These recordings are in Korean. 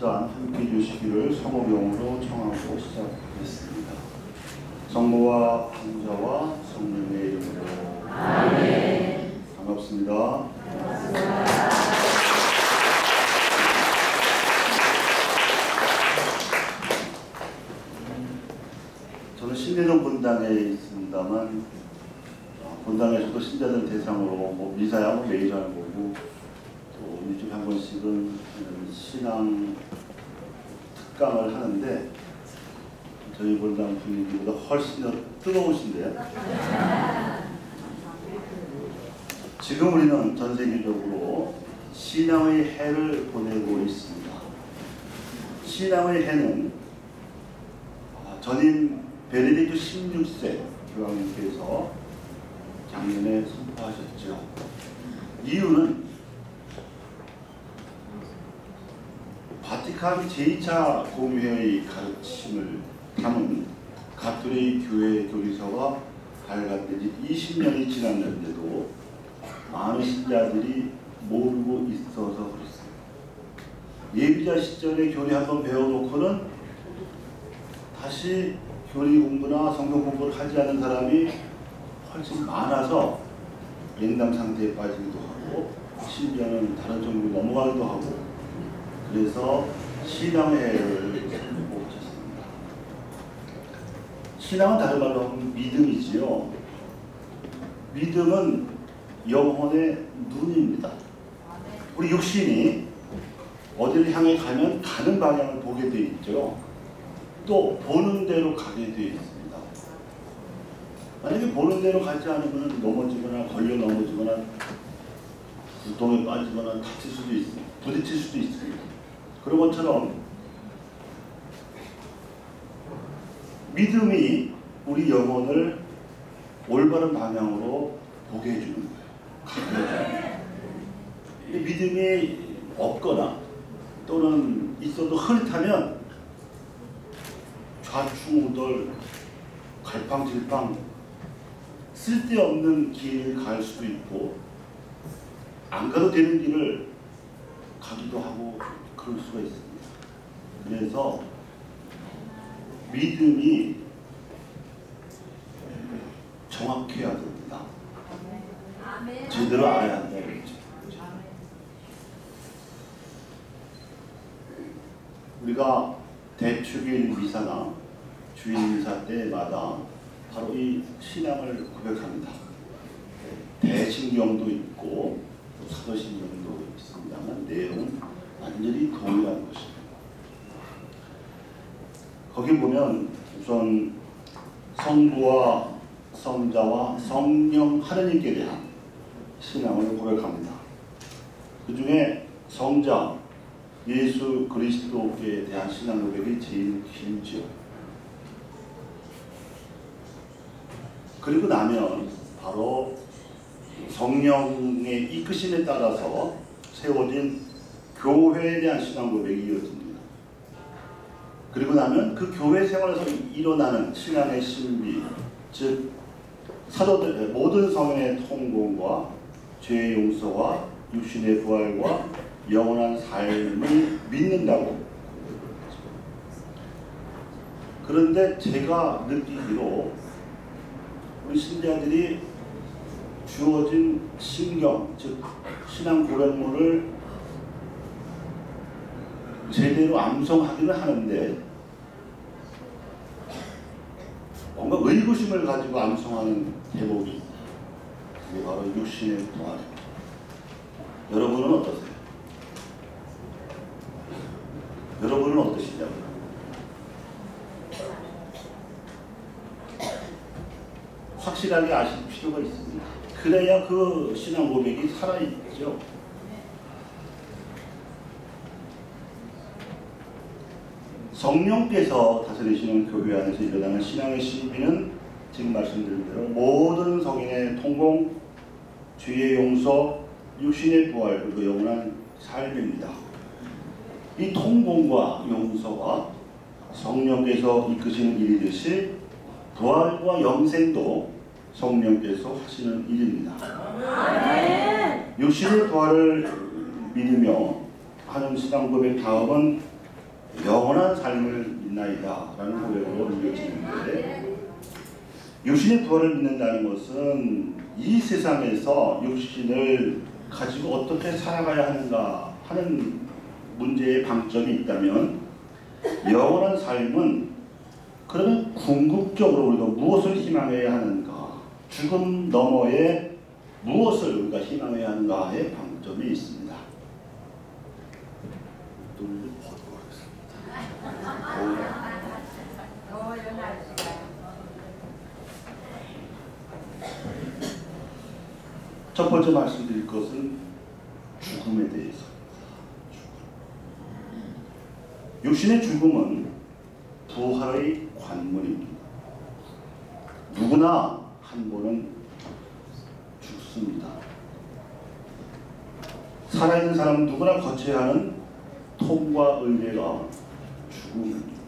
시간 함께 해주시기를 성호병으로 청하고 시작하겠습니다. 성모와 성자와 성령의 이름으로 아멘. 반갑습니다. 저는 신대동 본당에 있습니다만 본당에서도 신자들 대상으로 미사야 매일하는 거고 또 일주일에 한 번씩은 신앙 특강을 하는데 저희 본당 분위기보다 훨씬 더 뜨거우신데요. 지금 우리는 전 세계적으로 신앙의 해를 보내고 있습니다. 신앙의 해는 전임 베네딕토 16세 교황님께서 작년에 선포하셨죠. 이유는 바티칸 제2차 공회의 가르침을 담은 가톨릭 교회 교리서가 발간된 지 20년이 지났는데도 많은 신자들이 모르고 있어서 그렇습니다. 예비자 시절에 교리 한번 배워놓고는 다시 교리 공부나 성경 공부를 하지 않는 사람이 훨씬 많아서 냉담 상태에 빠지기도 하고 심지어는 다른 종교로 넘어가기도 하고 그래서 신앙의 해를 선포하셨습니다. 신앙은 다른 말로 하면 믿음이지요. 믿음은 영혼의 눈입니다. 우리 육신이 어디를 향해 가면 가는 방향을 보게 돼 있죠. 또 보는 대로 가게 돼 있습니다. 만약에 보는 대로 가지 않으면 넘어지거나 걸려 넘어지거나 불똥에 빠지거나 다칠 수도 있습니다. 부딪힐 수도 있습니다. 그런 것처럼 믿음이 우리 영혼을 올바른 방향으로 보게 해주는 거예요. 가게 해주는 거예요. 믿음이 없거나 또는 있어도 흐릿하면 좌충우돌 갈팡질팡 쓸데없는 길을 갈 수도 있고 안 가도 되는 길을 가기도 하고 그럴 수가 있습니다. 그래서 믿음이 정확해야 됩니다. 제대로 알아야 한다 그랬죠. 우리가 대축일 미사나 주일 미사 때마다 바로 이 신앙을 고백합니다. 대신경도 있고 사도신경도 있습니다만 내용은 완전히 동일한 것입니다. 거기 보면 우선 성부와 성자와 성령 하느님께 대한 신앙을 고백합니다. 그 중에 성자 예수 그리스도께 대한 신앙 고백이 제일 길죠. 그리고 나면 바로 성령의 이끄심에 따라서 세워진 교회에 대한 신앙 고백이 이어집니다. 그리고 나면 그 교회 생활에서 일어나는 신앙의 신비, 즉 사도들 모든 성인의 통공과 죄의 용서와 육신의 부활과 영원한 삶을 믿는다고. 그런데 제가 느끼기로 우리 신자들이 주어진 신경, 즉 신앙 고백문을 제대로 암송하기는 하는데 뭔가 의구심을 가지고 암송하는 대목이 그게 바로 육신의 부활입니다. 여러분은 어떠세요? 여러분은 어떠시냐고요? 확실하게 아실 필요가 있습니다. 그래야 그 신앙 고백이 살아있죠. 성령께서 다스리시는 교회 안에서 일어나는 신앙의 신비는 지금 말씀드린 대로 모든 성인의 통공, 죄의 용서, 육신의 부활, 그리고 영원한 삶입니다. 이 통공과 용서가 성령께서 이끄시는 일이듯이 부활과 영생도 성령께서 하시는 일입니다. 육신의 부활을 믿으며 하는 신앙 고백 다음은 영원한 삶을 믿나이다 라는 고백으로 이어지는데, 육신의 부활을 믿는다는 것은 이 세상에서 육신을 가지고 어떻게 살아가야 하는가 하는 문제에 방점이 있다면, 영원한 삶은 그러면 궁극적으로 우리가 무엇을 희망해야 하는가, 죽음 너머에 무엇을 우리가 희망해야 하는가에 방점이 있습니다. 눈을 보도록 하겠습니다. 첫 번째 말씀드릴 것은 죽음에 대해서. 육신의 죽음은 부활의 관문입니다. 누구나 한 번은 죽습니다. 살아있는 사람은 누구나 거쳐야 하는 통과 의례가 죽음입니다.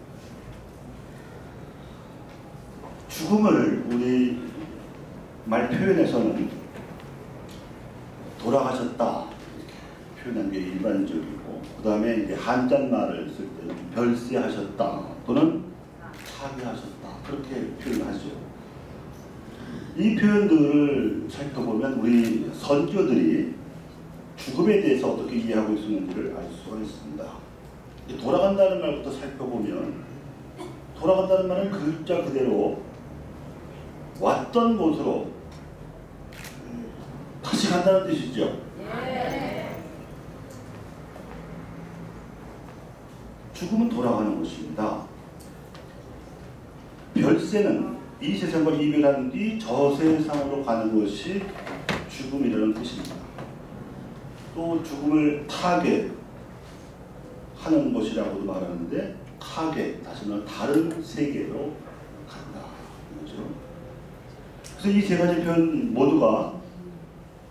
죽음을 우리 말 표현에서는 돌아가셨다 이렇게 표현한 게 일반적이고, 그 다음에 이제 한자말을 쓸 때는 별세하셨다 또는 차비하셨다 그렇게 표현하죠. 이 표현들을 살펴보면 우리 선조들이 죽음에 대해서 어떻게 이해하고 있었는지를 알 수가 있습니다. 돌아간다는 말부터 살펴보면, 돌아간다는 말은 글자 그대로 왔던 곳으로 다시 간다는 뜻이죠. 죽음은 돌아가는 것입니다. 별세는 이 세상과 이별한 뒤 저 세상으로 가는 것이 죽음이라는 뜻입니다. 또 죽음을 타겟 하는 것이라고도 말하는데, 타겟, 다시 말하면 다른 세계로 간다. 그렇죠? 그래서 이 세 가지 표현 모두가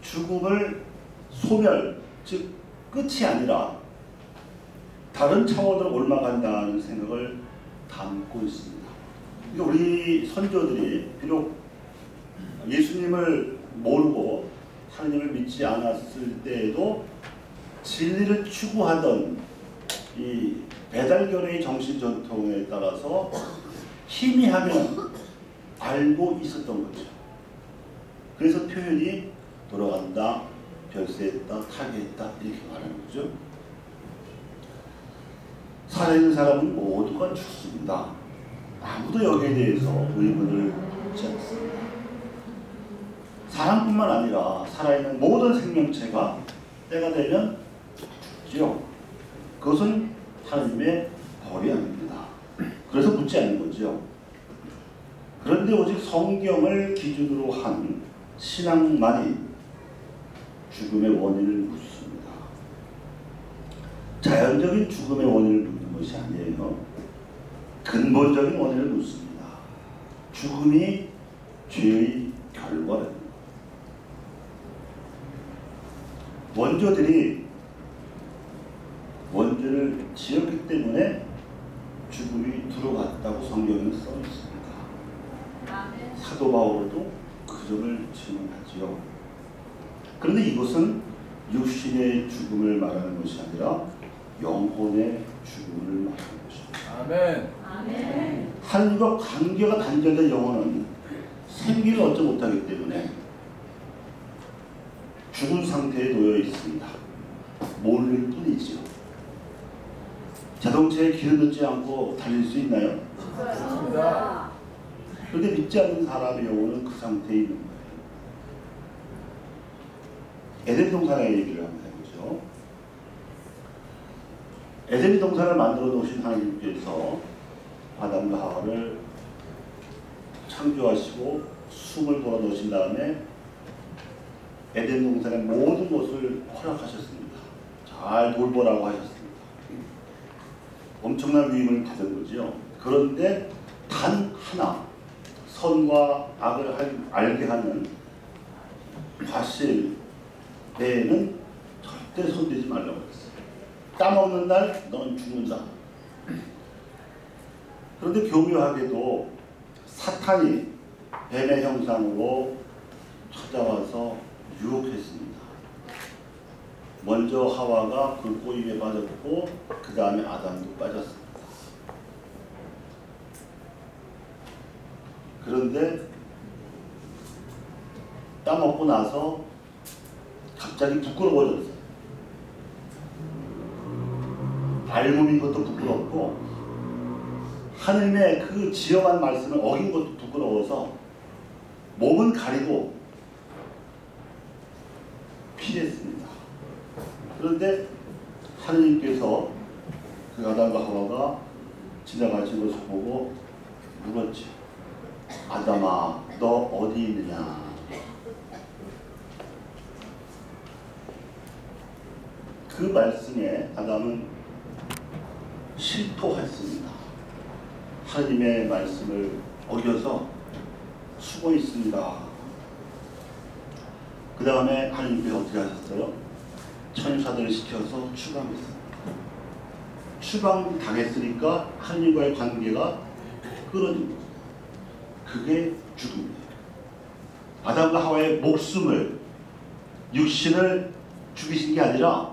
죽음을 소멸, 즉 끝이 아니라 다른 차원으로 올라간다는 생각을 담고 있습니다. 그러니까 우리 선조들이 비록 예수님을 모르고 하나님을 믿지 않았을 때에도 진리를 추구하던 이 배달견의 정신 전통에 따라서 희미하면 알고 있었던 거죠. 그래서 표현이 돌아간다, 별세했다, 타계했다 이렇게 말하는 거죠. 살아있는 사람은 모두가 죽습니다. 아무도 여기에 대해서 의문을 묻지 않습니다. 사람뿐만 아니라 살아있는 모든 생명체가 때가 되면 죽지요. 그것은 하나님의 벌이 아닙니다. 그래서 묻지 않는 거죠. 그런데 오직 성경을 기준으로 한 신앙만이 죽음의 원인을 묻습니다. 자연적인 죽음의 원인을 묻는 것이 아니에요. 근본적인 원인을 묻습니다. 죽음이 죄의 결과입니다. 원조들이 원죄를 지었기 때문에 죽음이 들어갔다고 성경에 써 있습니다. 사도 바울도 그 점을 증언하지요. 그런데 이것은 육신의 죽음을 말하는 것이 아니라 영혼의 죽음을 말하는 것입니다. 아멘. 아멘. 하나님과 관계가 단절된 영혼은 생기를 얻지 못하기 때문에 죽은 상태에 놓여 있습니다. 모를 뿐이죠. 자동차에 기름 넣지 않고 달릴 수 있나요? 좋습니다. 그런데 믿지 않는 사람의 영혼은 그 상태에 있는 거예요. 에덴 동산의 얘기를 한번 해보죠. 에덴 동산을 만들어 놓으신 하나님께서 아담과 하와를 창조하시고 숨을 불어 넣으신 다음에 에덴 동산의 모든 것을 허락하셨습니다. 잘 돌보라고 하셨습니다. 엄청난 위임을 받은 거죠. 그런데 단 하나, 선과 악을 알게 하는 과실 외에는 절대 손대지 말라고 했어요. 따먹는 날 너는 죽는다. 그런데 교묘하게도 사탄이 뱀의 형상으로 찾아와서 유혹했습니다. 먼저 하와가 그 꼬임에 빠졌고 그 다음에 아담도 빠졌습니다. 그런데 따먹고 나서 갑자기 부끄러워졌어요. 알몸인 것도 부끄럽고 하느님의 그 지엄한 말씀을 어긴 것도 부끄러워서 몸은 가리고 피했습니다. 그런데 하느님께서 그 아담과 하와가 지나가신 것을 보고 물었죠. 아담아, 너 어디 있느냐? 그 말씀에 아담은 실토했습니다. 하나님의 말씀을 어겨서 숨어 있습니다. 그 다음에 하나님께서 어떻게 하셨어요? 천사들을 시켜서 추방했습니다. 추방당했으니까 하나님과의 관계가 끊어진 거죠. 그게 죽음이에요. 아담과 하와의 목숨을, 육신을 죽이신 게 아니라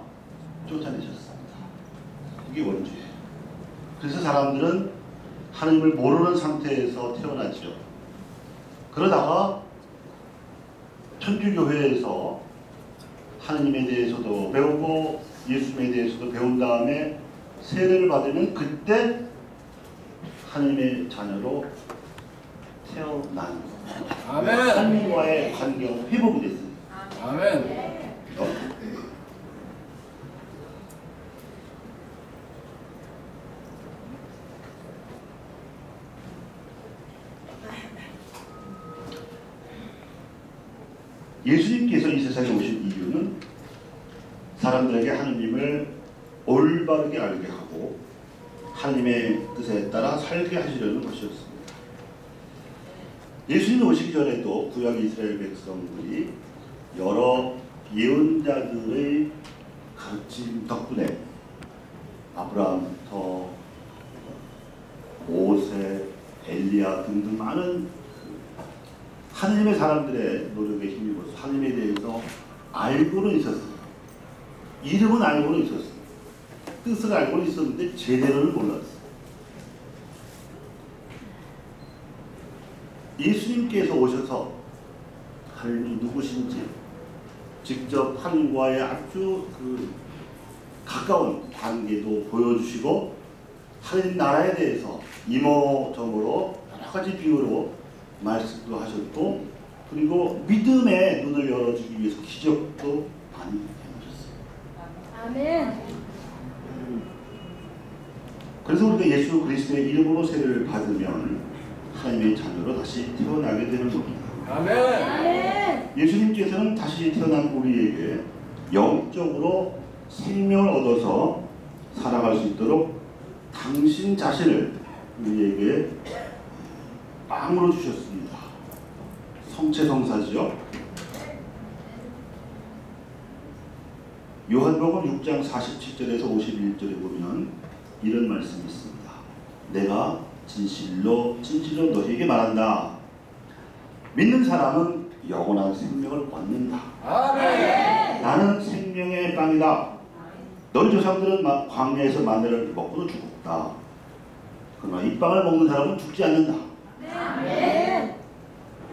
쫓아내셨습니다. 그게 원죄예요. 그래서 사람들은 하나님을 모르는 상태에서 태어나죠. 그러다가 천주교회에서 하나님에 대해서도 배우고 예수님에 대해서도 배운 다음에 세례를 받으면 그때 하나님의 자녀로 태어난 거예요. 아멘. 하나님과의 관계가 회복이 됐습니다. 아멘. 예수님께서 이 세상에 오신 이유는 사람들에게 하느님을 올바르게 알게 하고 하느님의 뜻에 따라 살게 하시려는 것이었습니다. 예수님 오시기 전에도 구약 이스라엘 백성들이 여러 예언자들의 가르침 덕분에 아브라함부터 모세, 엘리야 등등 많은 하느님의 사람들의 노력에 힘입어서 하느님에 대해서 알고는 있었어요. 이름은 알고는 있었어요. 뜻을 알고는 있었는데 제대로는 몰랐어요. 예수님께서 오셔서 하느님이 누구신지 직접 하느님과의 아주 가까운 관계도 보여주시고 하느님 나라에 대해서 이모저모로 여러 가지 비유로 말씀도 하셨고 그리고 믿음의 눈을 열어주기 위해서 기적도 많이 행하셨어요. 아멘. 그래서 우리가 예수 그리스도의 이름으로 세례를 받으면 하나님의 자녀로 다시 태어나게 되는 겁니다. 아멘. 아멘. 예수님께서는 다시 태어난 우리에게 영적으로 생명을 얻어서 살아갈 수 있도록 당신 자신을 우리에게 빵으로 주셨습니다. 성체성사지요. 요한복음 6장 47절에서 51절에 보면 이런 말씀이 있습니다. 내가 진실로 너희에게 말한다. 믿는 사람은 영원한 생명을 얻는다. 아멘. 나는 생명의 빵이다. 너희 조상들은 광야에서 마늘을 먹고도 죽었다. 그러나 이 빵을 먹는 사람은 죽지 않는다. 아멘.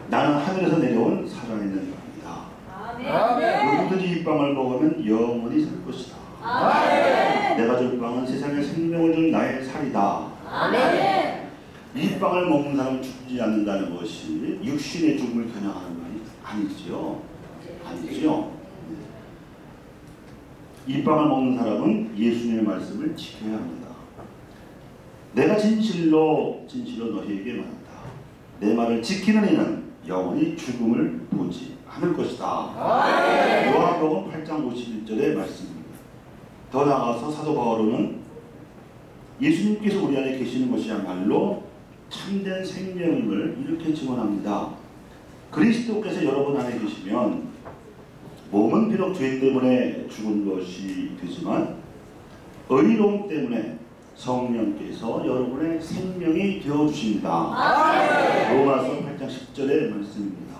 나는 하늘에서 내려온 살아있는 빵이다. 아멘. 누구든지 이 빵을 먹으면 영원히 살 것이다. 아멘. 내가 줄 빵은 세상에 생명을 준 나의 살이다. 아멘. 이 빵을 먹는 사람은 죽지 않는다는 것이 육신의 죽음을 겨냥하는 말이 아니지요. 아니지요. 이 빵을 먹는 사람은 예수님의 말씀을 지켜야 합니다. 내가 진실로 너희에게 말한다. 내 말을 지키는 이는 영원히 죽음을 보지 않을 것이다. 요한복음 8장 51절의 말씀입니다. 더 나아가서 사도 바울은 예수님께서 우리 안에 계시는 것이야말로 참된 생명임을 이렇게 증언합니다. 그리스도께서 여러분 안에 계시면 몸은 비록 죄 때문에 죽은 것이 되지만 의로움 때문에 성령께서 여러분의 생명이 되어주십니다. 로마서 8장 10절의 말씀입니다.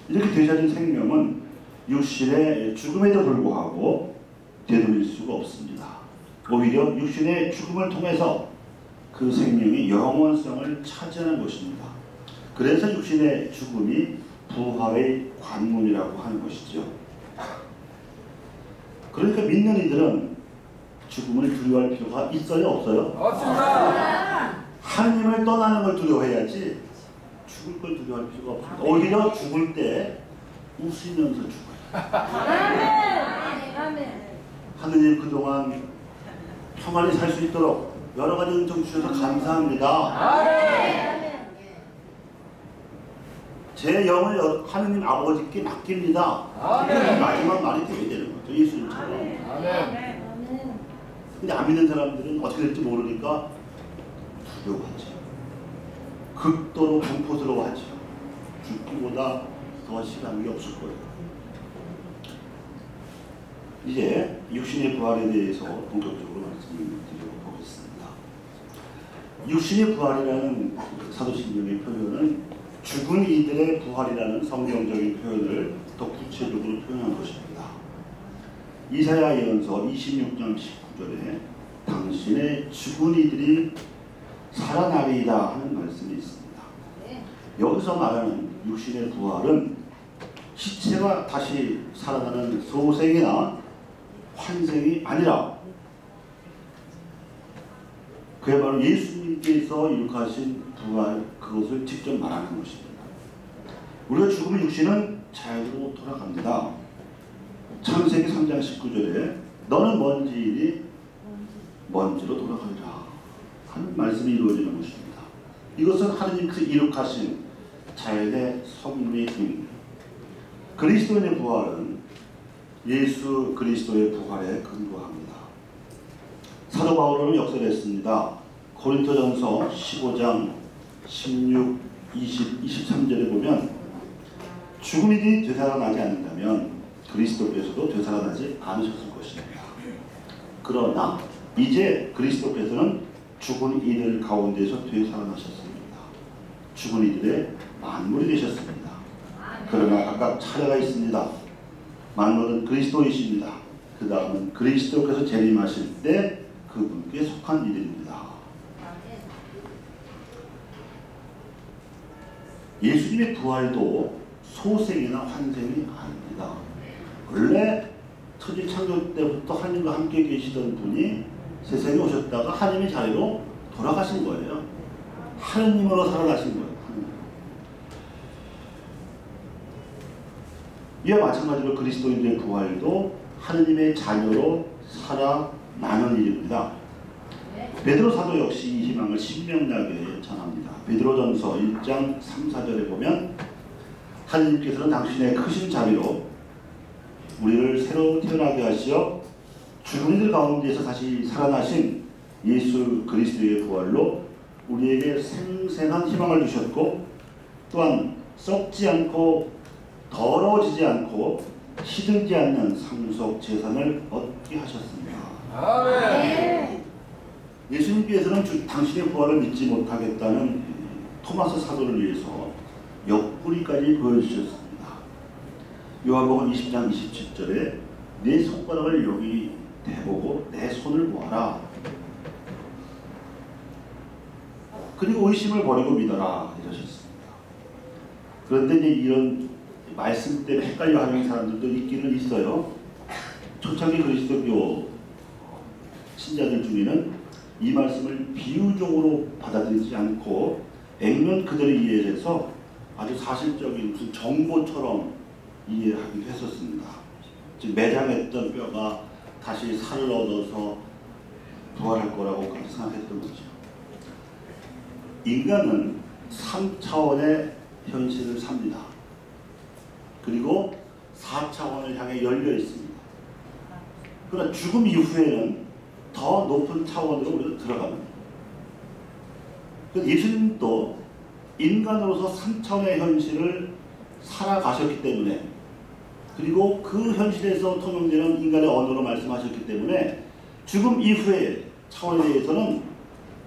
이렇게 되찾은 생명은 육신의 죽음에도 불구하고 되돌릴 수가 없습니다. 오히려 육신의 죽음을 통해서 그 생명이 영원성을 차지하는 것입니다. 그래서 육신의 죽음이 부활의 관문이라고 하는 것이죠. 그러니까 믿는 이들은 죽음을 두려워할 필요가 있어요, 없어요? 없습니다. 하나님을 떠나는 걸 두려워해야지 죽을 걸 두려워할 필요가 없습니다. 오히려 죽을 때 웃으면서 죽어요. 아멘. 아멘. 하느님 그동안 평안히 살 수 있도록 여러 가지 은총 주셔서 감사합니다. 아멘. 제 영을 하느님 아버지께 맡깁니다. 아멘. 마지막 말이 되게 되는 거죠. 예수님처럼. 아멘. 근데 안 믿는 사람들은 어떻게 될지 모르니까 두려워하죠. 극도로 공포스러워하죠. 죽기보다 더 싫어하는 게 없을 거예요. 이제 육신의 부활에 대해서 본격적으로 말씀을 드려보겠습니다. 육신의 부활이라는 사도신경의 표현은 죽은 이들의 부활이라는 성경적인 표현을 더 구체적으로 표현한 것입니다. 이사야 예언서 26장 19절에 당신의 죽은 이들이 살아나리이다 하는 말씀이 있습니다. 여기서 말하는 육신의 부활은 시체가 다시 살아나는 소생이나 환생이 아니라 그야말로 예수님께서 이룩하신 부활, 그것을 직접 말하는 것입니다. 우리가 죽으면 육신은 자연으로 돌아갑니다. 창세기 3장 19절에 너는 먼지이니 먼지로 돌아가리라 하는 말씀이 이루어지는 것입니다. 이것은 하나님께서 이룩하신 자연의 섭리입니다. 그리스도인의 부활은 예수 그리스도의 부활에 근거합니다. 사도 바울은 역설했습니다. 고린토전서 15장 16, 20, 23절에 보면 죽은 이들이 되살아나지 않는다면 그리스도께서도 되살아나지 않으셨을 것입니다. 그러나 이제 그리스도께서는 죽은 이들 가운데서 되살아나셨습니다. 죽은 이들의 만물이 되셨습니다. 그러나 각각 차례가 있습니다. 만물은 그리스도이십니다. 그 다음은 그리스도께서 재림하실 때 그분께 속한 이들입니다. 예수님의 부활도 소생이나 환생이 아닙니다. 원래 천지 창조 때부터 하나님과 함께 계시던 분이 세상에 오셨다가 하나님의 자리로 돌아가신 거예요. 하나님으로 살아나신 거예요. 이와 마찬가지로 그리스도인의 부활도 하나님의 자녀로 살아나는 일입니다. 베드로 사도 역시 이 희망을 신명나게 전합니다. 베드로전서 1장 3, 4절에 보면 하나님께서는 당신의 크신 자비로 우리를 새로 태어나게 하시어 죽은 이들 가운데서 다시 살아나신 예수 그리스도의 부활로 우리에게 생생한 희망을 주셨고 또한 썩지 않고 더러워지지 않고 시들지 않는 상속 재산을 얻게 하셨습니다. 아멘. 예수님께서는 당신의 부활을 믿지 못하겠다는 토마스 사도를 위해서 옆구리까지 보여주셨습니다. 요한복음 20장 27절에 내 손가락을 여기 대보고 내 손을 보아라. 그리고 의심을 버리고 믿어라 이러셨습니다. 그런데 이제 이런 말씀 때문에 헷갈려하는 사람들도 있기는 있어요. 초창기 그리스도교 신자들 중에는 이 말씀을 비유적으로 받아들이지 않고 액면 그대로 이해해서 아주 사실적인 무슨 정보처럼 이해하기도 했었습니다. 즉 매장했던 뼈가 다시 살을 얻어서 부활할 거라고 그렇게 생각했던 거죠. 인간은 3차원의 현실을 삽니다. 그리고 4차원을 향해 열려 있습니다. 그러나 죽음 이후에는 더 높은 차원으로 우리가 들어갑니다. 예수님도 인간으로서 3차원의 현실을 살아가셨기 때문에 그리고 그 현실에서 통용되는 인간의 언어로 말씀하셨기 때문에 죽음 이후의 차원에 대해서는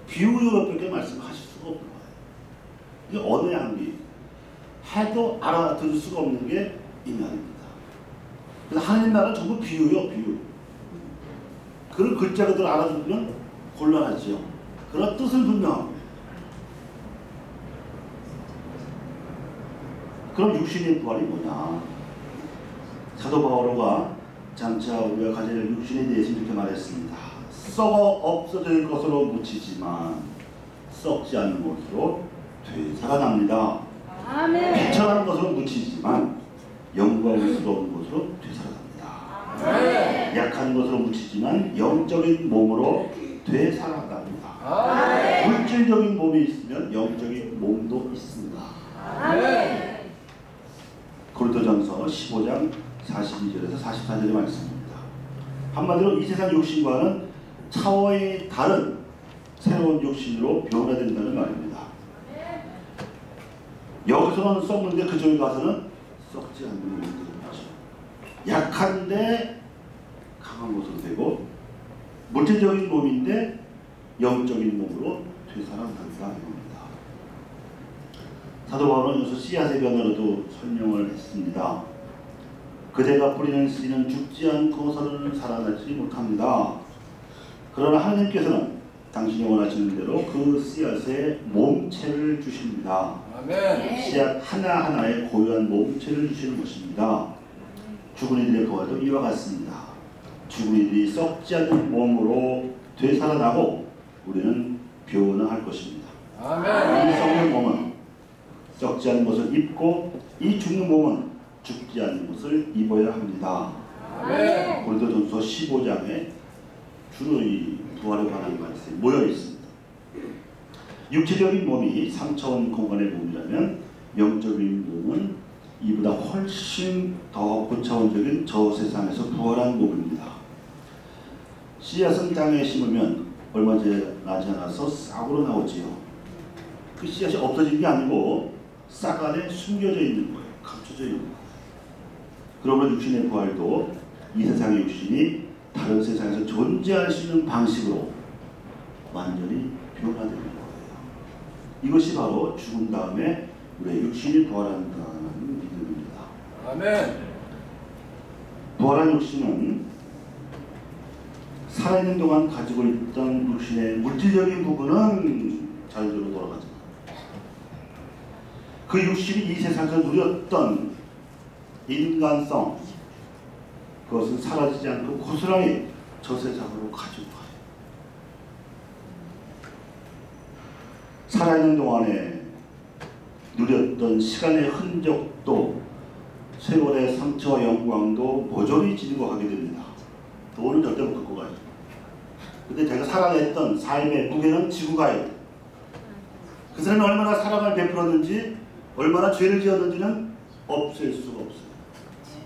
비유적으로밖에 말씀하실 수가 없는 거예요. 이게 언어 양비 해도 알아들을 수가 없는 게 인간입니다. 그래서 하나님 나라는 전부 비유요, 비유. 그걸 글자 그대로 알아들으면 곤란하지요. 그러나 뜻은 분명합니다. 그럼 육신의 부활이 뭐냐? 사도 바오로가 장차 우리가 가질 육신에 대해서 이렇게 말했습니다. 썩어 없어질 것으로 묻히지만 썩지 않는 것으로 되살아납니다. 아멘. 비천한 것으로 묻히지만 영광스러운 것으로 되살아납니다. 약한 것으로 묻히지만 영적인 몸으로 되살아납니다. 물질적인 몸이 있으면 영적인 몸도 있습니다. 아멘. 고린도전서 15장 42절에서 44절의 말씀입니다. 한마디로 이 세상 육신과는 차원이 다른 새로운 육신으로 변화된다는 말입니다. 여기서는 썩는데 그쪽에 가서는 썩지 않는 몸이 되는 거죠. 약한데 강한 것으로 되고 물질적인 몸인데 영적인 몸으로 되살아난다는 겁니다. 사도 바울은 여기서 씨앗의 변화로도 설명을 했습니다. 그대가 뿌리는 씨는 죽지 않고서는 살아나지 못합니다. 그러나 하나님께서는 당신이 원하시는 대로 그 씨앗에 몸체를 주십니다. 아멘. 씨앗 하나하나에 고유한 몸체를 주시는 것입니다. 죽은 이들의 부활도 이와 같습니다. 죽은 이들이 썩지 않는 몸으로 되살아나고 우리는 변화할 것입니다. 아멘. 이 썩는 몸은 썩지 않는 것을 입고 이 죽는 몸은 죽지 않는 것을 입어야 합니다. 아멘. 고린도전서 15장에 주로 이 부활에 관한 말씀이 모여 있습니다. 육체적인 몸이 3차원 공간의 몸이라면 영적인 몸은 이보다 훨씬 더 고차원적인 저 세상에서 부활한 몸입니다. 씨앗은 땅에 심으면 얼마 지나지 않아서 싹으로 나오지요. 그 씨앗이 없어진 게 아니고 싹 안에 숨겨져 있는 거예요. 감춰져 있는 거예요. 그러므로 육신의 부활도 이 세상의 육신이 다른 세상에서 존재할 수 있는 방식으로 완전히 변화되는 거예요. 이것이 바로 죽은 다음에 우리의 육신이 부활한다는 믿음입니다. 아멘. 부활한 육신은 살아있는 동안 가지고 있던 육신의 물질적인 부분은 자유로 돌아가죠. 그 육신이 이 세상에서 누렸던 인간성, 그것은 사라지지 않고 고스란히 저 세상으로 가지고 가요. 살아있는 동안에 누렸던 시간의 흔적도 세월의 상처와 영광도 모조리 지니고 가게 됩니다. 돈은 절대 못 갖고 가요. 근데 제가 살아냈던 삶의 무게는 지고 가요. 그 사람이 얼마나 사랑을 베풀었는지 얼마나 죄를 지었는지는 없앨 수가 없어요.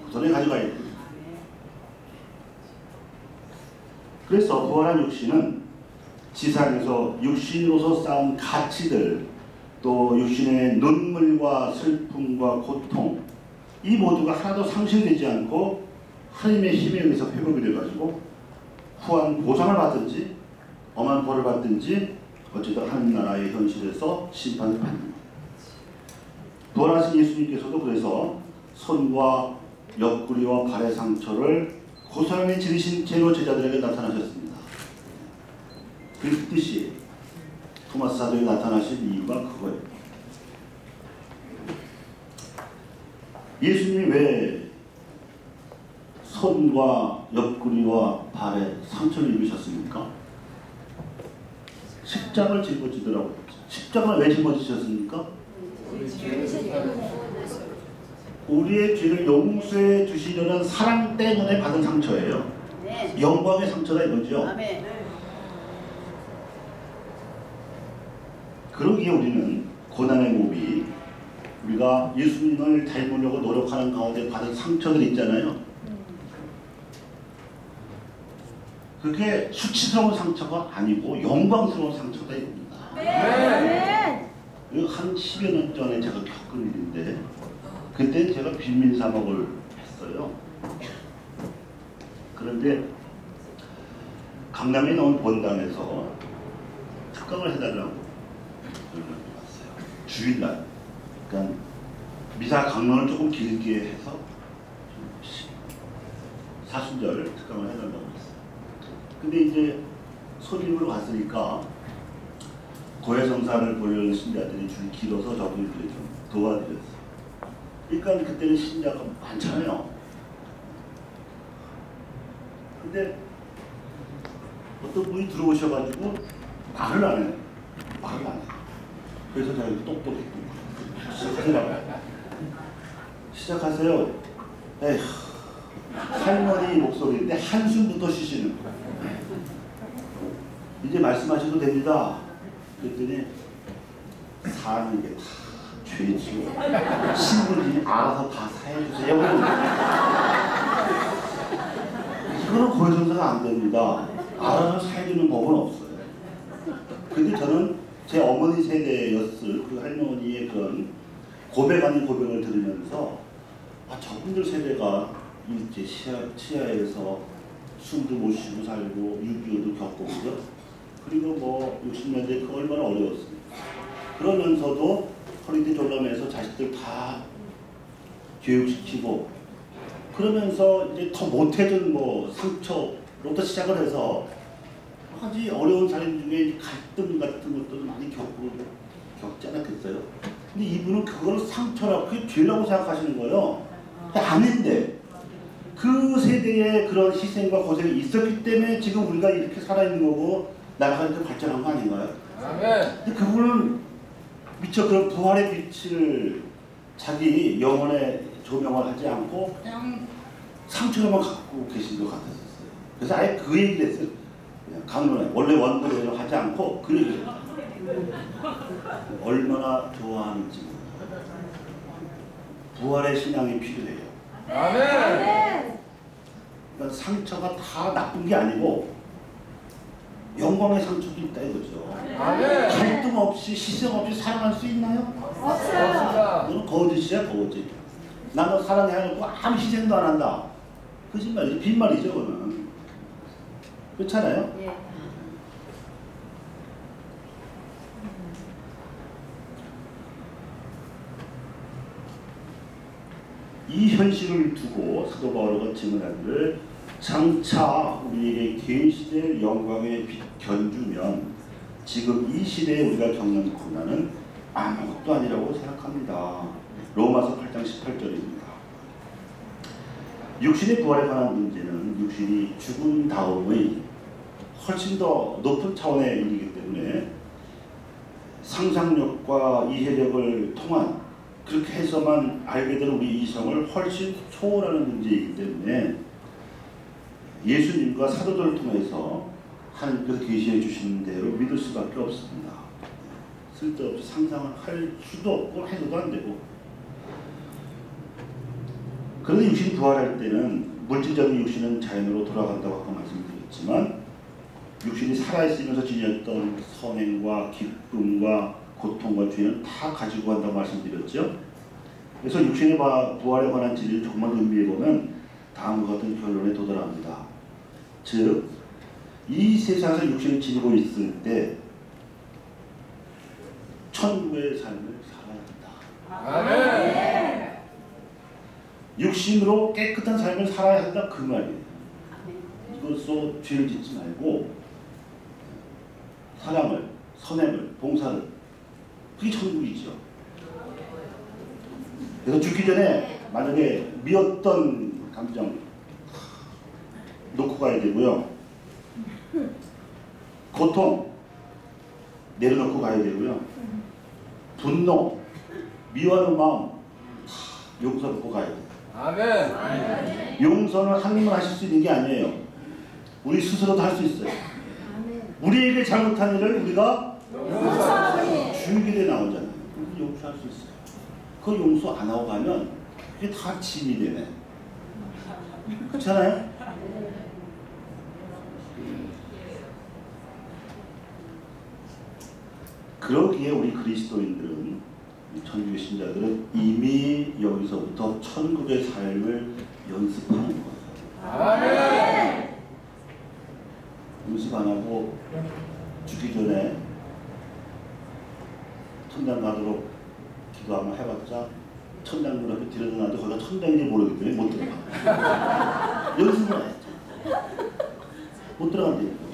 그 손에 가져가야 돼요. 그래서 부활한 육신은 지상에서 육신으로서 쌓은 가치들, 또 육신의 눈물과 슬픔과 고통, 이 모두가 하나도 상실되지 않고 하나님의 힘에 의해서 회복이 돼가지고 후한 보상을 받든지 엄한 벌을 받든지 어쨌든 하나님 나라의 현실에서 심판을 받는 거예요. 부활하신 예수님께서도 그래서 손과 옆구리와 발의 상처를 고스란히 지니신 채로 제자들에게 나타나셨습니다. 그 뜻이 토마스 사도에 나타나신 이유가 그거예요. 예수님이 왜 손과 옆구리와 발에 상처를 입으셨습니까? 십자가를 짊어지더라고요. 십자가를 왜 짊어지셨습니까? 우리의 죄를 용서해 주시려는 사랑 때문에 받은 상처예요. 영광의 상처다 이거죠. 그러기에 우리는 고난의 몸이 우리가 예수님을 닮으려고 노력하는 가운데 받은 상처들 있잖아요. 그게 수치스러운 상처가 아니고 영광스러운 상처다 이겁니다. 한 10여 년 전에 제가 겪은 일인데 그때 제가 빈민 사목을 했어요. 그런데 강남에 나온 본당에서 특강을 해달라고 연락이 왔어요. 주일날. 그러니까 미사 강론을 조금 길게 해서 사순절 특강을 해달라고 했어요. 근데 이제 손님으로 갔으니까 고해성사를 보려는 신자들이 줄이 길어서 저분들이 좀 도와드렸어요. 그러니까 그때는 신자가 많잖아요. 근데 어떤 분이 들어오셔가지고 말을 안 해요. 말을 안 해요. 그래서 제가 똑똑했던 거예요. 시작하세요. 에휴, 할머니 목소리인데 한숨부터 쉬시는 거예요. 이제 말씀하셔도 됩니다. 그랬더니 사는 게 다 죄지고 신부님이 알아서 다 사해주세요. 이거는 고해성사가 안 됩니다. 알아서 사해주는 법은 없어요. 근데 저는 제 어머니 세대였을 그 할머니의 그런 고백 아닌 고백을 들으면서 저분들 세대가 일제 치하에서 숨도 못 쉬고 살고 6.25도 겪고 그죠? 그리고 뭐 60년대 그 얼마나 어려웠습니까? 그러면서도 허리띠 졸라매서 자식들 다 교육시키고 그러면서 이제 더 못해준 뭐 상처로부터 시작을 해서 아주 어려운 삶 중에 갈등 같은 것도 많이 겪지 않았겠어요? 근데 이분은 그걸 상처라고 그게 죄라고 생각하시는 거예요. 아닌데 그 세대에 그런 희생과 고생이 있었기 때문에 지금 우리가 이렇게 살아있는 거고 나라가 이렇게 발전한 거 아닌가요? 근데 그분은 미처 그런 부활의 빛을 자기 영혼에 조명을 하지 않고 그냥 상처로만 갖고 계신 것 같았어요. 그래서 아예 그 얘기를 했어요. 그냥 강론에 원래 원고대로 하지 않고 그 얘기를 했어요. 얼마나 좋아하는지 부활의 신앙이 필요해요. 아멘. 그러니까 상처가 다 나쁜 게 아니고 영광의 상처도 있다 이거죠. 아멘. 갈등 없이 희생 없이 사랑할 수 있나요? 없습니다. 그건 거짓이야 거짓. 나는 사랑해놓고 아무 희생도 안 한다. 거짓말이죠. 빈말이죠 그거는. 그렇잖아요? 예. 이 현실을 두고 사도 바울가 증언하기를 장차 우리에게 계시될 영광의 빛 견주면 지금 이 시대에 우리가 겪는 고난은 아무것도 아니라고 생각합니다. 로마서 8장 18절입니다. 육신의 부활에 관한 문제는 육신이 죽은 다음의 훨씬 더 높은 차원의 일이기 때문에 상상력과 이해력을 통한 그렇게 해서만 알게 되는 우리 이성을 훨씬 초월하는 문제이기 때문에 예수님과 사도들을 통해서 하나님께서 계시해 주시는 대로 믿을 수밖에 없습니다. 쓸데없이 상상을 할 수도 없고 해서도 안 되고. 그런데 육신이 부활할 때는 물질적인 육신은 자연으로 돌아간다고 아까 말씀드렸지만 육신이 살아있으면서 지녔던 선행과 기쁨과 고통과 죄는 다 가지고 간다고 말씀드렸죠. 그래서 육신의 부활에 관한 진리를 조금만 의미해보면 다음과 같은 결론에 도달합니다. 즉, 이 세상에서 육신을 지니고 있을 때 천국의 삶을 살아야 한다. 아멘. 육신으로 깨끗한 삶을 살아야 한다 그 말이에요. 이것으로 죄를 짓지 말고 사랑을, 선행을, 봉사를 그게 천국이죠. 그래서 죽기 전에 만약에 미웠던 감정 놓고 가야 되고요. 고통 내려놓고 가야 되고요. 분노, 미워하는 마음 용서놓고 가야 돼요. 아멘. 용서는 하나님만 하실 수 있는 게 아니에요. 우리 스스로도 할 수 있어요. 우리에게 잘못한 일을 우리가 주일에 나오잖아요. 용서할 수 있어요. 그 용서 안 하고 가면 그게 다 짐이 되네. 그렇잖아요? 그러기에 우리 그리스도인들은, 천주교 신자들은 이미 여기서부터 천국의 삶을 연습하는 거예요. 아멘. 연습 안 하고 죽기 전에 천당 가도록 기도 한번 해봤자 천당 문 앞에 들여다놔도 거기가 천당인지 모르기 때문에 못 들어가. 연습을 안 했죠. 못 들어간다니까.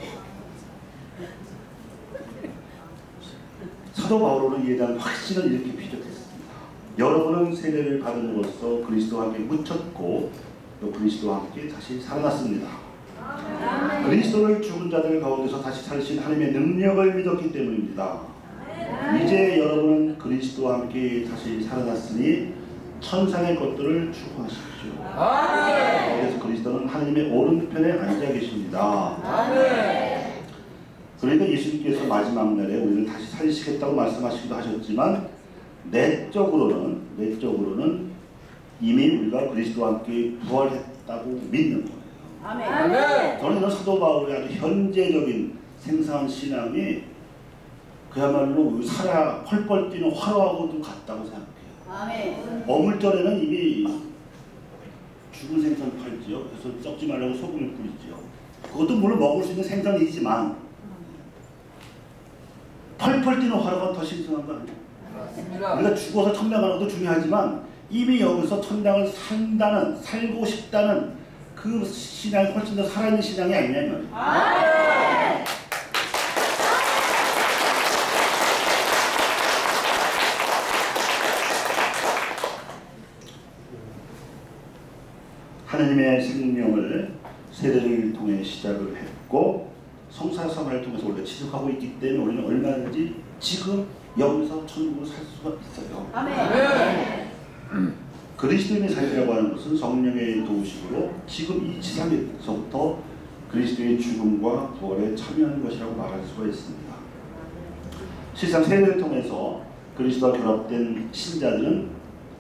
사도 바울은 이에 대한 확신을 이렇게 피력했습니다. 여러분은 세례를 받음으로써 그리스도와 함께 묻혔고 또 그리스도와 함께 다시 살아났습니다. 그리스도를 죽은 자들 가운데서 다시 살리신 하나님의 능력을 믿었기 때문입니다. 이제 여러분은 그리스도와 함께 다시 살아났으니 천상의 것들을 추구하십시오. 그래서 그리스도는 하나님의 오른편에 앉아 계십니다. 그러니까 예수님께서 마지막 날에 우리를 다시 살리시겠다고 말씀하시기도 하셨지만 내적으로는 이미 우리가 그리스도와 함께 부활했다고 믿는 거예요. 저는 이런 사도 바울의 아주 현재적인 생생한 신앙이 그야말로 펄펄 뛰는 화로하고도 같다고 생각해요. 어물전에는 이미 죽은 생선 팔지요. 그래서 썩지 말라고 소금을 뿌리지요. 그것도 물론 먹을 수 있는 생선이지만 펄펄 뛰는 화로가 더 신선한 거 아니에요? 우리가 죽어서 천당 가는 것도 중요하지만 이미 여기서 천당을 살고 싶다는 그 신앙이 훨씬 더 살아있는 신앙이 아니냐 이 말이에요. 하나님의 생명을 세례를 통해 시작을 했고 성사성을 통해서 우리가 지속하고 있기 때문에 우리는 얼마든지 지금 여기서 천국을 살 수가 있어요. 그리스도인의 삶이라고 하는 것은 성령의 도우심으로 지금 이 지상에서부터 그리스도의 죽음과 부활에 참여하는 것이라고 말할 수가 있습니다. 실상 세례를 통해서 그리스도와 결합된 신자들은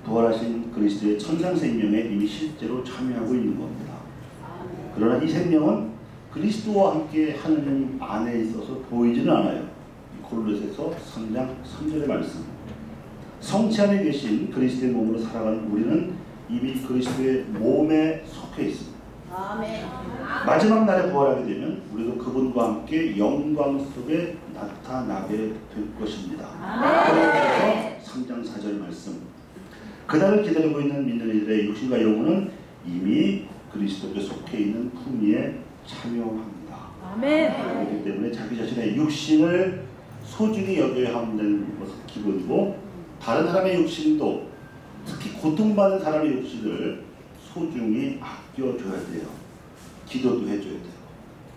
부활하신 그리스도의 천상 생명에 이미 실제로 참여하고 있는 겁니다. 그러나 이 생명은 그리스도와 함께 하느님 안에 있어서 보이지는 않아요. 골로새서 3장 3절의 말씀. 성체 안에 계신 그리스도의 몸으로 살아가는 우리는 이미 그리스도의 몸에 속해 있습니다. 마지막 날에 부활하게 되면 우리도 그분과 함께 영광 속에 나타나게 될 것입니다. 골로새서 3장 4절 말씀. 그날을 기다리고 있는 믿는 이들의 육신과 영혼은 이미 그리스도께 속해 있는 품위에 참여합니다. 그렇기 때문에 자기 자신의 육신을 소중히 여겨야 하는 것은 기본이고 다른 사람의 육신도 특히 고통받는 사람의 육신을 소중히 아껴줘야 돼요. 기도도 해줘야 돼요.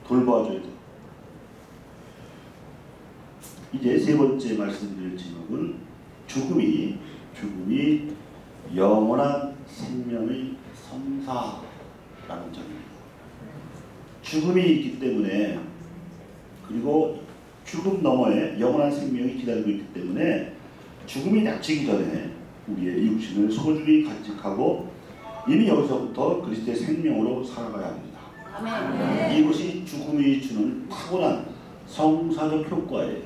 돌봐줘야 돼요. 이제 세 번째 말씀드릴 제목은 죽음이 영원한 생명의 성사라는 점입니다. 죽음이 있기 때문에 그리고 죽음 너머에 영원한 생명이 기다리고 있기 때문에 죽음이 닥치기 전에 우리의 육신을 소중히 간직하고 이미 여기서부터 그리스도의 생명으로 살아가야 합니다. 이것이 죽음이 주는 탁월한 성사적 효과예요.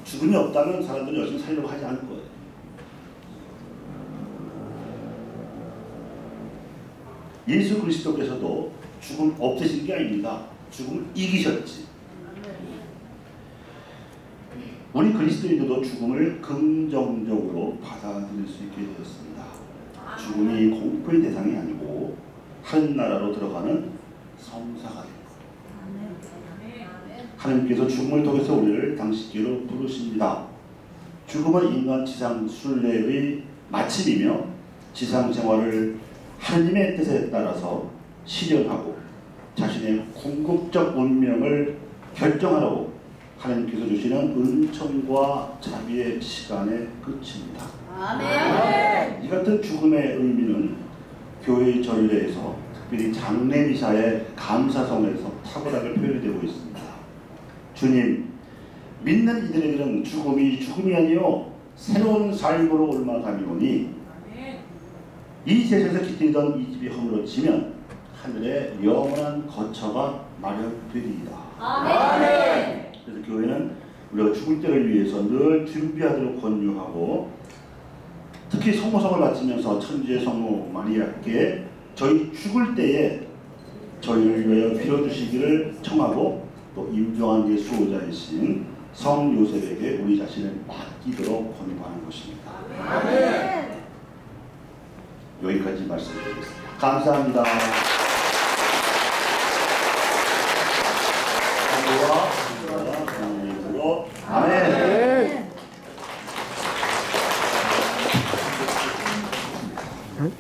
죽음이 없다면 사람들은 열심히 살려고 하지 않을 거예요. 예수 그리스도께서도 죽음 없애신 게 아닙니다. 죽음을 이기셨지. 우리 그리스도인들도 죽음을 긍정적으로 받아들일 수 있게 되었습니다. 죽음이 공포의 대상이 아니고 하늘나라로 들어가는 성사가 됩니다. 하나님께서 죽음을 통해서 우리를 당신께로 부르십니다. 죽음은 인간 지상 순례의 마침이며 지상 생활을 하나님의 뜻에 따라서 실현하고 자신의 궁극적 운명을 결정하라고 하나님께서 주시는 은총과 자비의 시간의 끝입니다. 이 같은 죽음의 의미는 교회의 전례에서 특별히 장례미사의 감사성에서 탁월하게 표현이 되고 있습니다. 주님, 믿는 이들에게는 죽음이 아니요 새로운 삶으로 올라가미오니 이 세상에서 기대던 이 집이 허물어지면 하늘에 영원한 거처가 마련되리이다. 그래서 교회는 우리가 죽을 때를 위해서 늘 준비하도록 권유하고 특히 성모성을 바치면서 천주의 성모 마리아께 저희 죽을 때에 저희를 위하여 빌어주시기를 청하고 또 임종한 게 수호자이신 성 요셉에게 우리 자신을 맡기도록 권유하는 것입니다. 여기까지 말씀드리겠습니다. 감사합니다. 아멘. 응?